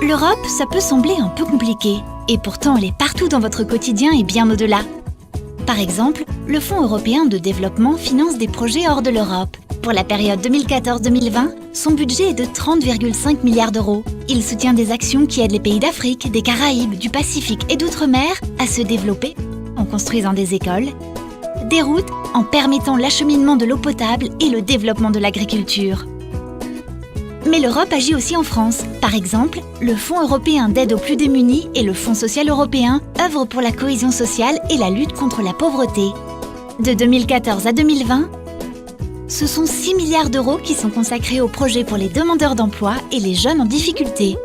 L'Europe, ça peut sembler un peu compliqué, et pourtant elle est partout dans votre quotidien et bien au-delà. Par exemple, le Fonds européen de développement finance des projets hors de l'Europe. Pour la période 2014-2020, son budget est de 30,5 milliards d'euros. Il soutient des actions qui aident les pays d'Afrique, des Caraïbes, du Pacifique et d'outre-mer à se développer en construisant des écoles, des routes, en permettant l'acheminement de l'eau potable et le développement de l'agriculture. Mais l'Europe agit aussi en France. Par exemple, le Fonds européen d'aide aux plus démunis et le Fonds social européen œuvrent pour la cohésion sociale et la lutte contre la pauvreté. De 2014 à 2020, ce sont 6 milliards d'euros qui sont consacrés aux projets pour les demandeurs d'emploi et les jeunes en difficulté.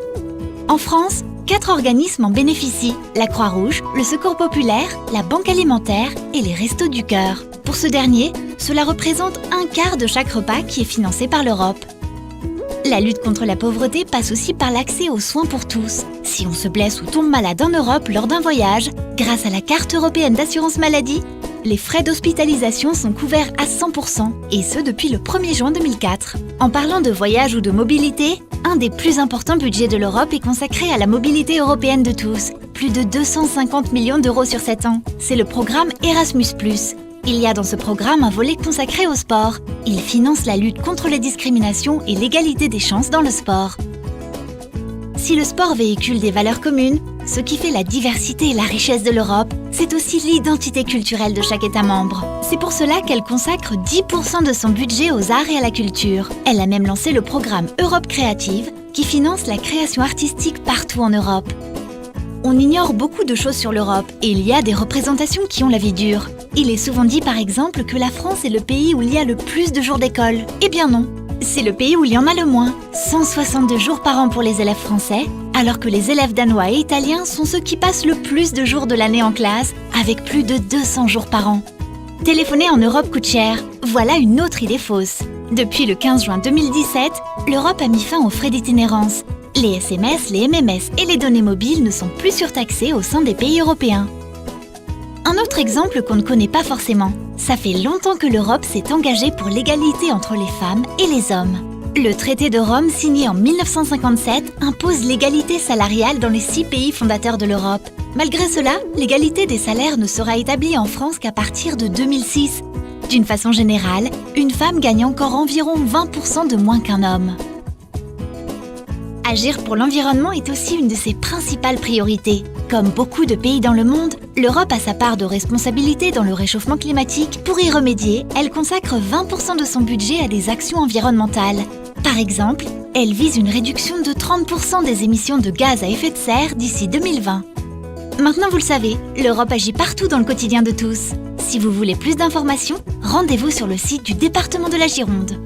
En France, 4 organismes en bénéficient: la Croix-Rouge, le Secours populaire, la Banque alimentaire et les Restos du Cœur. Pour ce dernier, cela représente un quart de chaque repas qui est financé par l'Europe. La lutte contre la pauvreté passe aussi par l'accès aux soins pour tous. Si on se blesse ou tombe malade en Europe lors d'un voyage, grâce à la carte européenne d'assurance maladie, les frais d'hospitalisation sont couverts à 100%, et ce depuis le 1er juin 2004. En parlant de voyage ou de mobilité, un des plus importants budgets de l'Europe est consacré à la mobilité européenne de tous. Plus de 250 millions d'euros sur 7 ans. C'est le programme Erasmus+. Il y a dans ce programme un volet consacré au sport. Il finance la lutte contre les discriminations et l'égalité des chances dans le sport. Si le sport véhicule des valeurs communes, ce qui fait la diversité et la richesse de l'Europe, c'est aussi l'identité culturelle de chaque État membre. C'est pour cela qu'elle consacre 10% de son budget aux arts et à la culture. Elle a même lancé le programme Europe Créative, qui finance la création artistique partout en Europe. On ignore beaucoup de choses sur l'Europe, et il y a des représentations qui ont la vie dure. Il est souvent dit par exemple que la France est le pays où il y a le plus de jours d'école. Eh bien non, c'est le pays où il y en a le moins. 162 jours par an pour les élèves français, alors que les élèves danois et italiens sont ceux qui passent le plus de jours de l'année en classe, avec plus de 200 jours par an. Téléphoner en Europe coûte cher. Voilà une autre idée fausse. Depuis le 15 juin 2017, l'Europe a mis fin aux frais d'itinérance. Les SMS, les MMS et les données mobiles ne sont plus surtaxés au sein des pays européens. Un autre exemple qu'on ne connaît pas forcément. Ça fait longtemps que l'Europe s'est engagée pour l'égalité entre les femmes et les hommes. Le traité de Rome, signé en 1957, impose l'égalité salariale dans les 6 pays fondateurs de l'Europe. Malgré cela, l'égalité des salaires ne sera établie en France qu'à partir de 2006. D'une façon générale, une femme gagne encore environ 20% de moins qu'un homme. Agir pour l'environnement est aussi une de ses principales priorités. Comme beaucoup de pays dans le monde, l'Europe a sa part de responsabilité dans le réchauffement climatique. Pour y remédier, elle consacre 20% de son budget à des actions environnementales. Par exemple, elle vise une réduction de 30% des émissions de gaz à effet de serre d'ici 2020. Maintenant vous le savez, l'Europe agit partout dans le quotidien de tous. Si vous voulez plus d'informations, rendez-vous sur le site du département de la Gironde.